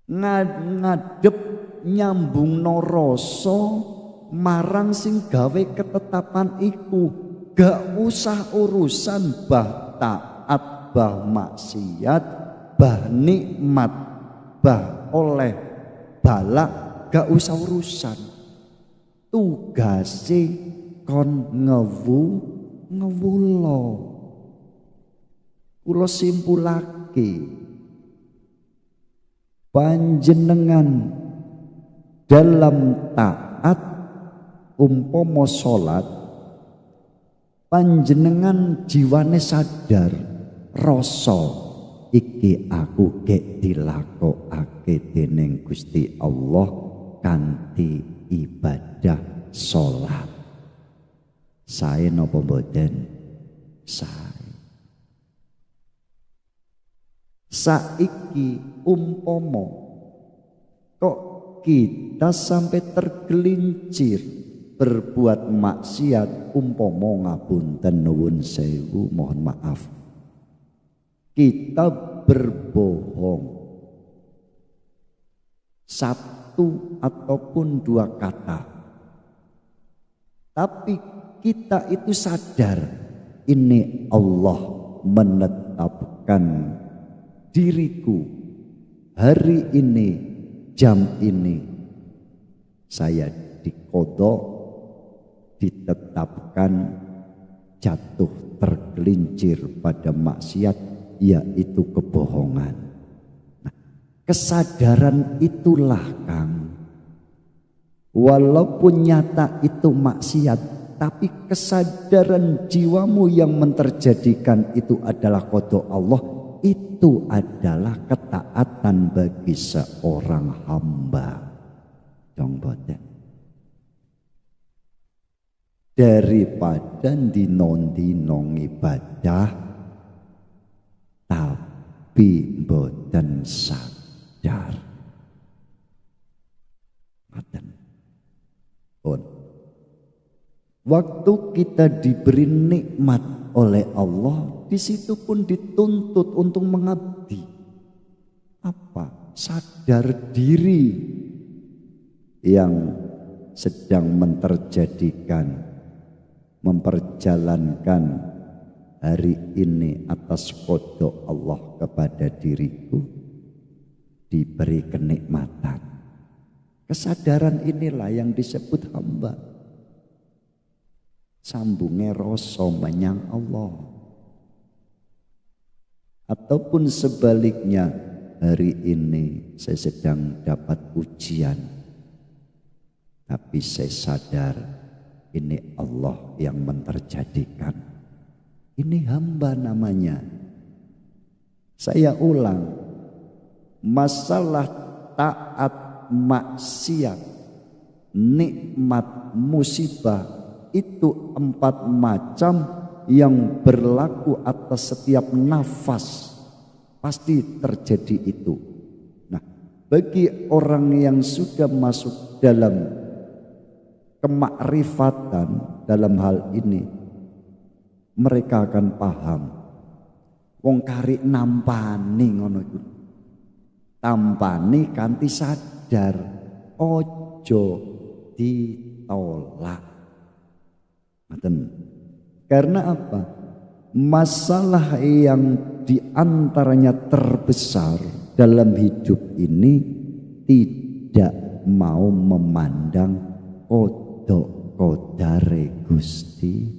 ngadep nyambung rasa marang sing gawe ketetapan iku. Gak usah urusan bah taat bah maksiat, bah nikmat, bah oleh balak, gak usah urusan. Tugase kon ngewulo. Kula simpulake, panjenengan dalam taat umpama salat, panjenengan jiwane sadar rasa iki aku gek dilakokake dening Gusti Allah kanthi ibadah salat. Sae napa mboten? Sae. Saiki umpama kok kita sampai tergelincir berbuat maksiat, umpama ngapunten nuwun sewu, mohon maaf, kita berbohong satu ataupun dua kata, tapi kita itu sadar ini Allah menetapkan diriku hari ini, jam ini saya dikodok, ditetapkan jatuh tergelincir pada maksiat, yaitu kebohongan. Nah, kesadaran itulah Kang, walaupun nyata itu maksiat, tapi kesadaran jiwamu yang menterjadikan itu adalah qada Allah, itu adalah ketaatan bagi seorang hamba. Dong boten. Daripada dino-dino ibadah tapi boten sadar. Boten. Waktu kita diberi nikmat oleh Allah, di situ pun dituntut untuk mengabdi. Apa? Sadar diri yang sedang memperjalankan hari ini atas qada Allah kepada diriku, diberi kenikmatan. Kesadaran inilah yang disebut hamba. Sambungnya rasa menyang Allah. Ataupun sebaliknya, hari ini saya sedang dapat ujian, tapi saya sadar ini Allah yang menterjadikan. Ini hamba namanya. Saya ulang, masalah taat maksiat, nikmat musibah, itu 4 macam yang berlaku atas setiap nafas. Pasti terjadi itu. Nah, bagi orang yang sudah masuk dalam kemakrifatan dalam hal ini, mereka akan paham. Wong kari nampani ngono iku. Tampani kanthi sadar, ojo ditolak. Karena apa? Masalah yang diantaranya terbesar dalam hidup ini tidak mau memandang qada-qadare Gusti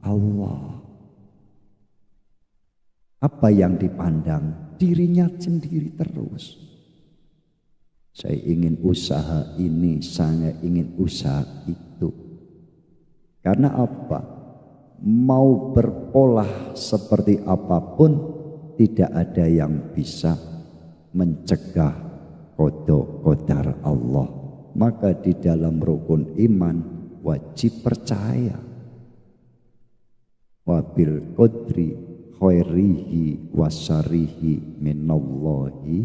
Allah. Apa yang dipandang? Dirinya sendiri terus. Saya ingin usaha ini, saya ingin usaha itu. Karena apa? Mau berpolah seperti apapun, tidak ada yang bisa mencegah qada-qadar Allah. Maka di dalam rukun iman wajib percaya. Wabil qadri khairihi wasarihi minallahi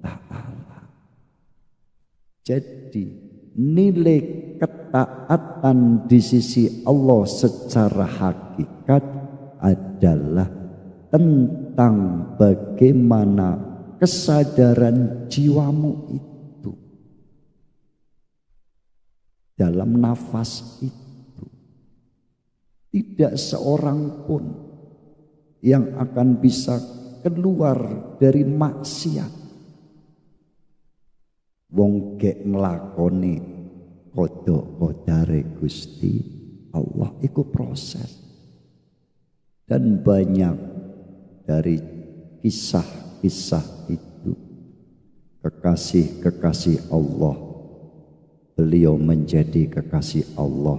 ta'ala. Jadi nilai ketaatan di sisi Allah secara hakikat adalah tentang bagaimana kesadaran jiwamu itu dalam nafas itu. Tidak seorang pun yang akan bisa keluar dari maksiat. Wong gek nglakoni qada-qadare Gusti Allah iku proses. Dan banyak dari kisah-kisah itu kekasih-kekasih Allah, beliau menjadi kekasih Allah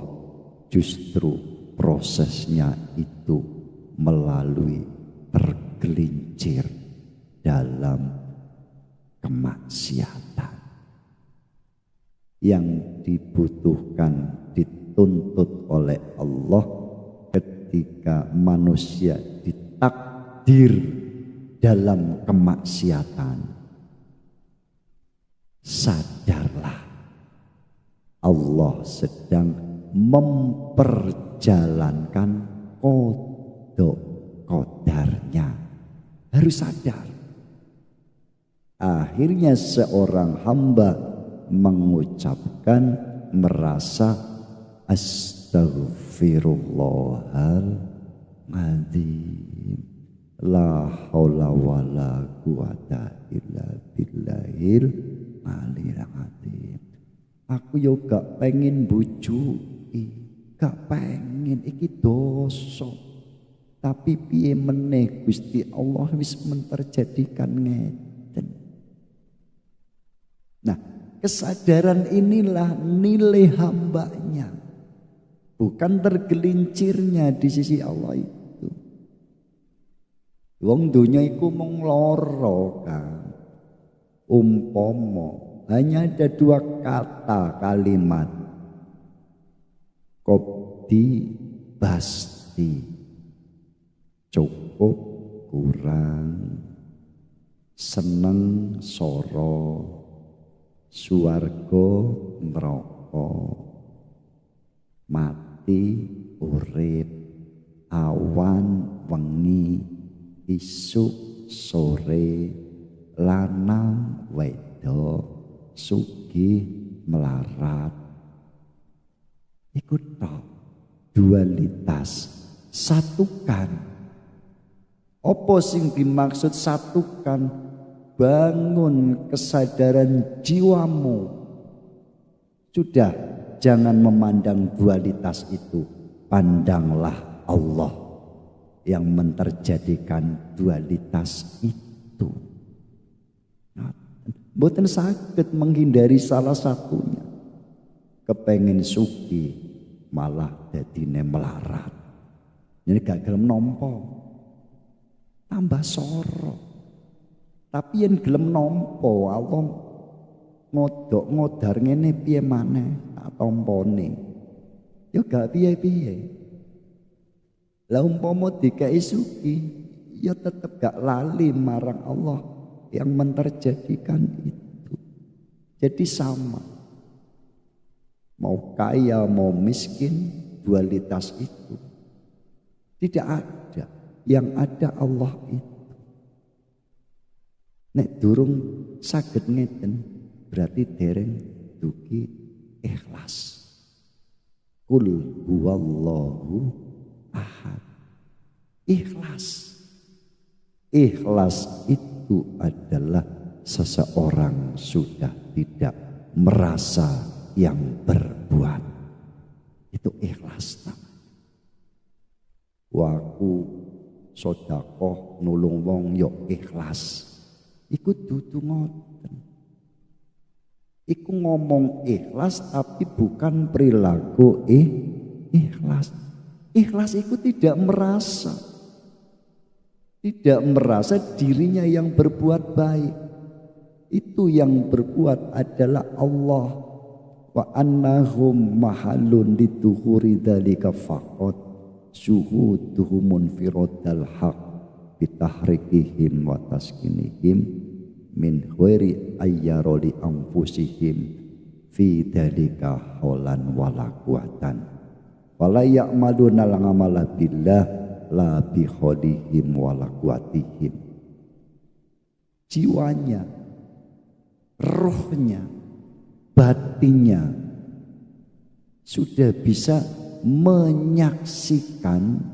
justru prosesnya itu melalui tergelincir dalam kemaksiatan. Yang dibutuhkan dituntut oleh Allah ketika manusia ditakdir dalam kemaksiatan. Sadarlah, Allah sedang memperjalankan qada-qadarnya. Harus sadar. Akhirnya seorang hamba mengucapkan, merasa astaghfirullahaladzim, la haula wala quwata illa billahil aliyil azim. Aku yo gak pengen bujuki, gak pengen iki dosa. Tapi piye meneh Gusti Allah wis menterjadikan ngeten. Nah, kesadaran inilah nilai hambanya, bukan tergelincirnya di sisi Allah itu. Wong dunya iku mung lara kan. Umpama hanya ada 2 kata kalimat, qobdi basti, cukup kurang, seneng soro, suwarga neraka, mati urip, awan wengi, isuk sore, lanang wedok, sugih melarat. Iku tok, dualitas, satukan. Apa sing dimaksud satukan? Bangun kesadaran jiwamu. Sudah, jangan memandang dualitas itu, pandanglah Allah yang menterjadikan dualitas itu. Mboten saged menghindari salah satunya. Kepengen suki malah dadine melarat. Jadi gak gelem nampa, tambah soro. Tapi yang gelem nampa Allah ngodok ngodar ngene piye maneh tak tampane. Ya gak piye-piye. Lah umpama dikai suki, ya tetep gak lali marang Allah yang menterjadikan itu. Jadi sama, mau kaya mau miskin, dualitas itu tidak ada. Yang ada Allah itu. Nek durung saged ngeten berarti dereng dugi ikhlas. Qul huwallahu ahad. Ikhlas. Ikhlas itu adalah seseorang sudah tidak merasa yang berbuat. Itu ikhlas namanya. Waku sedekah nulung wong yo ikhlas. Iku dudu ngoten. Iku ngomong ikhlas tapi bukan perilaku ikhlas. Ikhlas itu tidak merasa. Tidak merasa dirinya yang berbuat baik. Itu yang berbuat adalah Allah. Wa annahum mahallun lituhuri dzalika faqat syuhuduhum firadal haq bitahrikihim wa taskinihim min ghairi ayyaroli anfusihim fi dzalika haulan wala quwatan wala ya'maluna al-amala billah la bi kholihim wala quwatihim. Jiwanya, rohnya, batinnya sudah bisa menyaksikan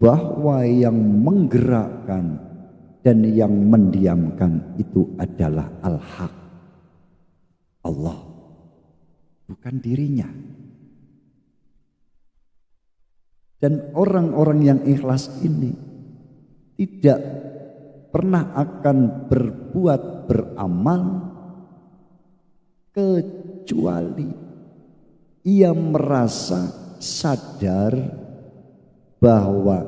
bahwa yang menggerakkan dan yang mendiamkan itu adalah Al-Haq, Allah, bukan dirinya. Dan orang-orang yang ikhlas ini tidak pernah akan berbuat beramal kecuali ia merasa sadar bahwa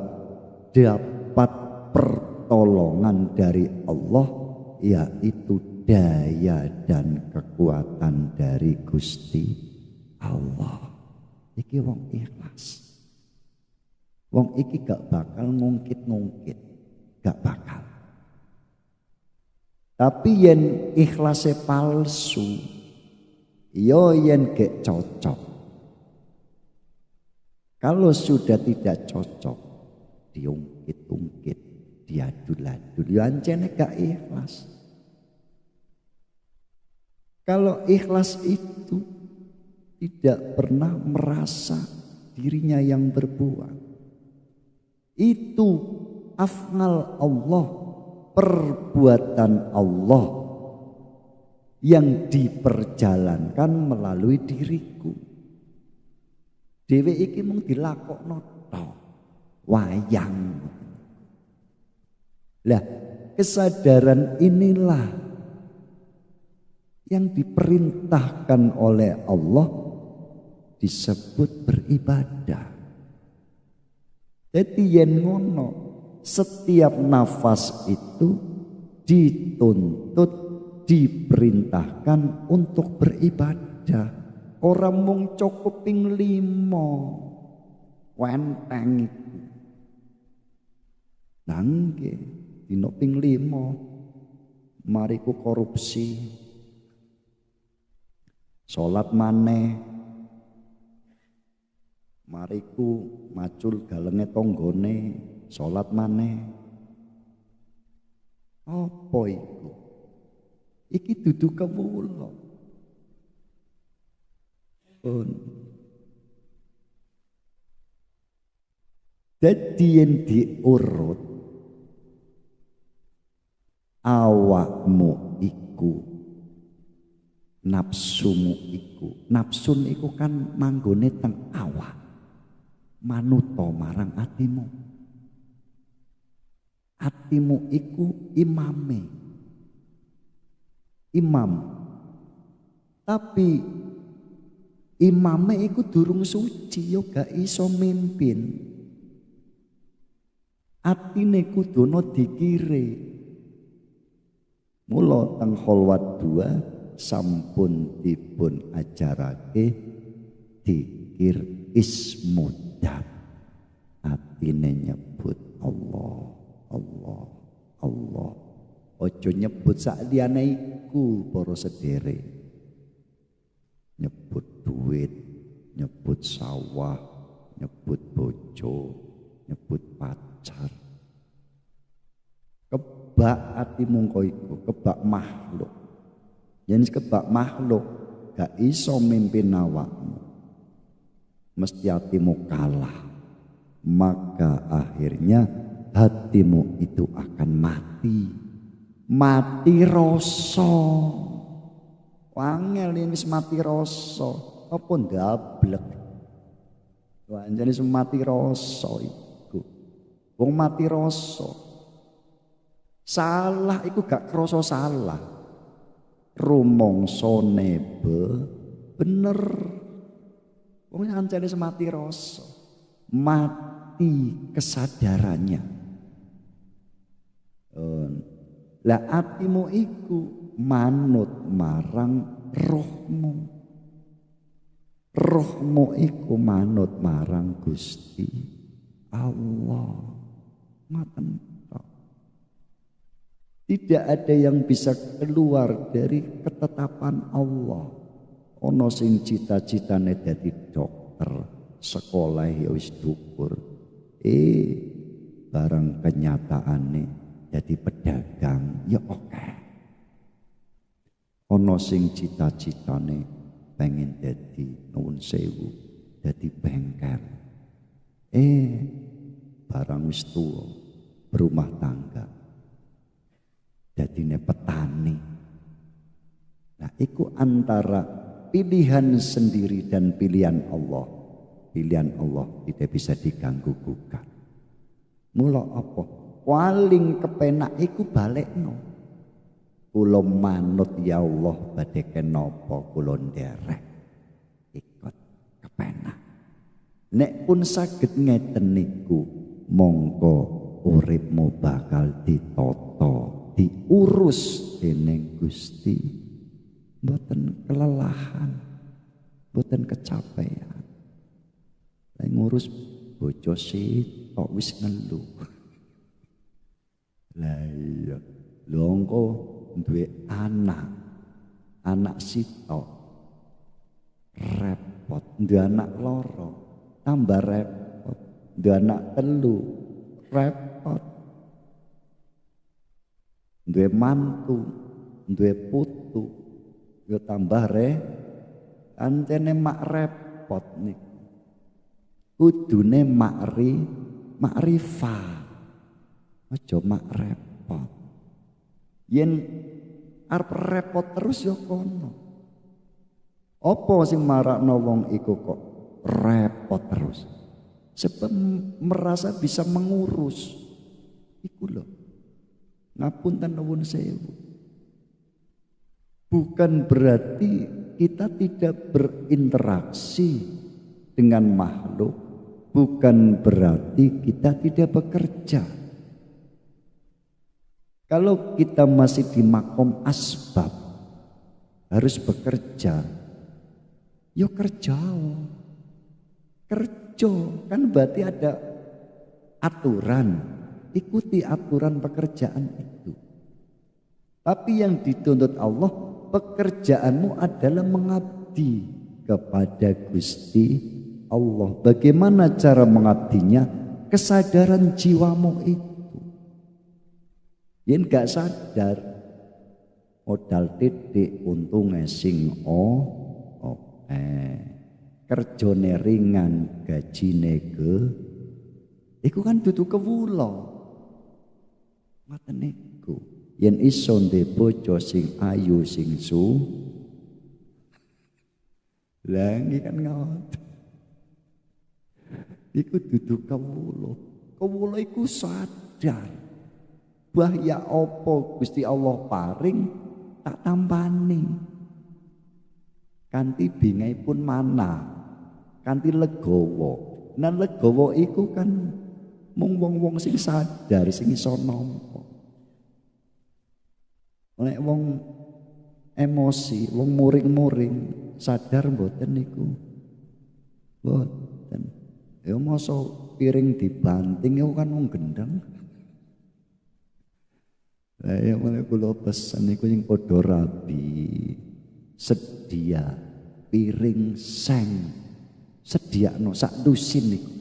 dapat pertolongan dari Allah, yaitu daya dan kekuatan dari Gusti Allah. Iki wong ikhlas. Wong iki gak bakal ngungkit-ngungkit, gak bakal. Tapi yen ikhlase palsu, yo yen gak cocok. Kalau sudah tidak cocok, diungkit-ungkit, diadul-adul, yo ancene gak ikhlas. Kalau ikhlas itu tidak pernah merasa dirinya yang berbuat. Itu afnal Allah, perbuatan Allah yang diperjalankan melalui diriku. Dewe iki mung dilakokno tok, wayang. Lah, kesadaran inilah yang diperintahkan oleh Allah disebut beribadah. Jadi yen ngono, setiap nafas itu dituntut, diperintahkan untuk beribadah. Orang mung cukup ping 5 wenteng iku. Nangge dino ping 5 mariku korupsi. Salat maneh. Mariku macul galenge tanggane, salat maneh. Apa iku? Iki dudu kawula. Dadi yen diurut awakmu iku, nafsumu iku. Nafsun iku kan manggone teng awak. Manuto marang atimu. Atimu iku imame. Imam. Tapi imame iku durung suci, yo gak iso mimpin. Atine kudono dikire. Mula teng kholwat 2 sampun dipun ajarake dikir ismud. Atine nyebut Allah, Allah, Allah. Ojo nyebut sak liyane iku para sederek. Nyebut duit, nyebut sawah, nyebut bojo, nyebut pacar. Kebak atimu kok iku, kebak makhluk. Yen kebak makhluk gak iso mimpin awakmu. Mesti hatimu kalah. Maka akhirnya hatimu itu akan mati. Mati rasa. Wangel ini mati rasa. Apa ndablek. Wanjane mati rasa iku. Wong mati rasa. Salah iku gak krasa salah. Rumongsane bener. Wong ancane mati rasa. Mati kesadarannya. Lah atimu iku manut marang rohmu. Rohmu iku manut marang Gusti Allah. Ngoten tok. Tidak ada yang bisa keluar dari ketetapan Allah. Ono sing cita-citane dadi dokter, sekolah ya wis dhuwur. Barang kenyataane jadi pedagang ya oke. Ono sing cita-citane pengen jadi nuwun sewu, jadi bengkel. Barang wis tuwa, berumah tangga. dadine petani. Nah, iku antara pilihan sendiri dan pilihan Allah. Pilihan Allah tidak bisa diganggu gugat. Mula apa? Paling kepenak iku balekno. Kula manut ya Allah badhe kenapa kula nderek. Ikut kepenak. Nek pun saged ngeten niku, mongko uripmu bakal ditata, diurus dening Gusti. Mboten kelelahan, mboten kecapean. Lah ngurus bojo sitok wis ngeluh. Lah iya, lho engko duwe anak sitok repot, duwe anak loro tambah repot, duwe anak telu repot, duwe mantu, duwe putu yo tambah ancene mak repot niku. Kudune makrifat, aja mak repot. Yen arep repot terus ya kono. Apa sing marakno wong iku kok repot terus? Sebab merasa bisa mengurus. Iku lho. Ngapunten nuwun sewu. Bukan berarti kita tidak berinteraksi dengan makhluk. Bukan berarti kita tidak bekerja. Kalau kita masih di makom asbab, harus bekerja, yo kerja, kan berarti ada aturan, ikuti aturan pekerjaan itu. Tapi yang dituntut Allah, pekerjaanmu adalah mengabdi kepada Gusti Allah. Bagaimana cara mengabdinya? Kesadaran jiwamu itu. Yen gak sadar, modal titik untunge sing kerjane ringan gajine iku kan dudu kewula. Ngoten niku. Yen iso ndek bojo sing ayu sing lah iki kan ngoten. Iku dudu kewula. Kewula iku sadar. Bahya apa Gusti Allah paring tak tampani. Kanthi bingai pun mana, kanthi legowo. Nah legowo iku kan mung wong-wong sing sadar, sing iso nampa. Nek wong emosi, wong muring-muring, sadar mboten niku. Mboten. Ya masa piring dibanting ya kan wong gendeng. Ya mulai kula pesen niku sing padha rabi. Sedia piring seng. Sediakno sak dusin niku.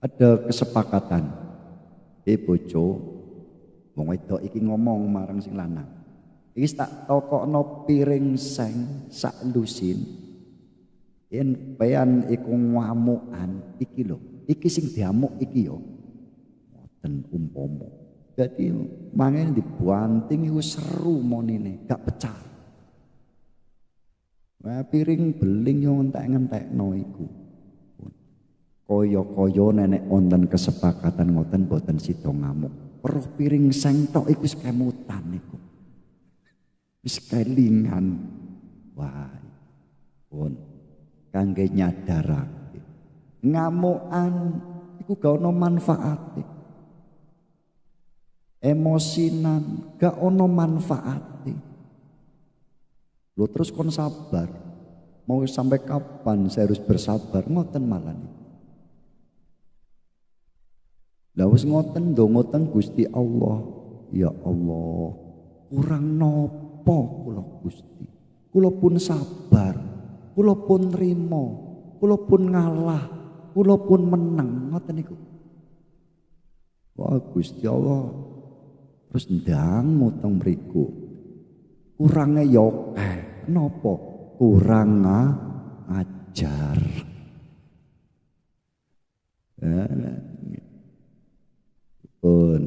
Ada kesepakatan. Bojo, wong wedok iki ngomong marang sing lanang. Iki tak tokokno piring seng sak dusin. Yen peyan iku ngamukan iki lho. Iki sing diamuk iki yo. Mboten umpama. Jadi mangen dibanting iku seru monine, gak pecah. Wah piring beling yo entek-entekno iku. Kaya-kaya nenek wonten kesepakatan ngoten boten sida ngamuk. Roh piring seng tok iku wis kemutan niku. Wis kelingan. Wah. Pun kangge nyadarake. Ngamukan iku gak ono manfaate. Emosinan gak ono manfaate. Lo terus kon sabar. Mau sampai kapan saya harus bersabar? Ngoten malah nih. Lah wis ngoten ndonga Gusti Allah. Ya Allah, kurang nopo kula Gusti. Kula pun sabar, kula pun nrimo, kula pun ngalah, kula pun menang. Ngoten niku. Wah Gusti Allah terus ndang teng mriku. Kurange yo akeh. Napa? Kurang ajar. Pun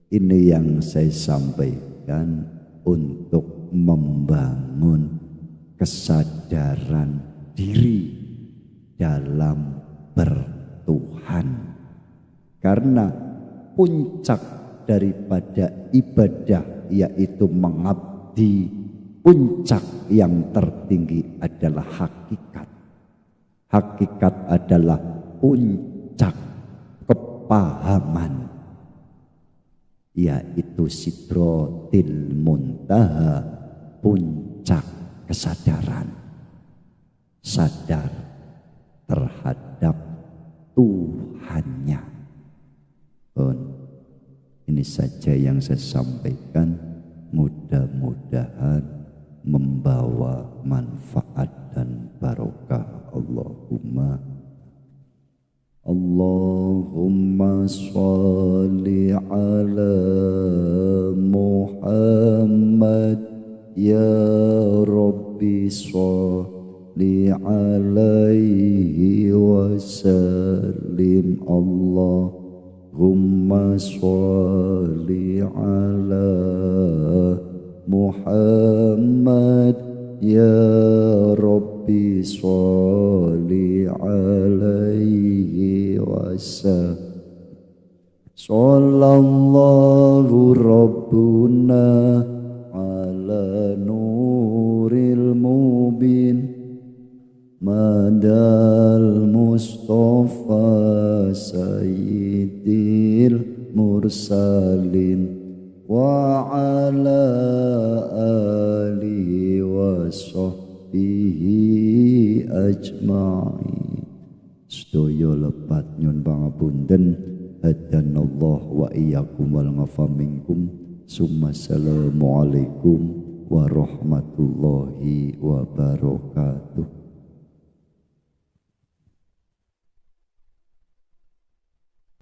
Ini yang saya sampaikan untuk membangun kesadaran diri dalam bertuhan. Karena puncak daripada ibadah yaitu mengabdi, puncak yang tertinggi adalah hakikat. Hakikat adalah puncak kepahaman, yaitu Sidratil Muntaha, puncak kesadaran. Sadar terhadap Tuhannya. Ini saja yang saya sampaikan, mudah-mudahan membawa manfaat dan barokah. Allahumma sholli ala Muhammad ya Rabbi sholli alaihi wasallim. Allahumma sholli ala Muhammad ya Rabbi sholli alaihi wasallam. Sallallahu Rabbuna ala nuril mubin madal Mustafa sayyidil mursalin wa ala alihi wa sahbihi ajma'in. Sedaya lepat nyun pangapunten, hadanallah wa iyyakum wal ngafa minkum. Assalamualaikum warahmatullahi wabarakatuh.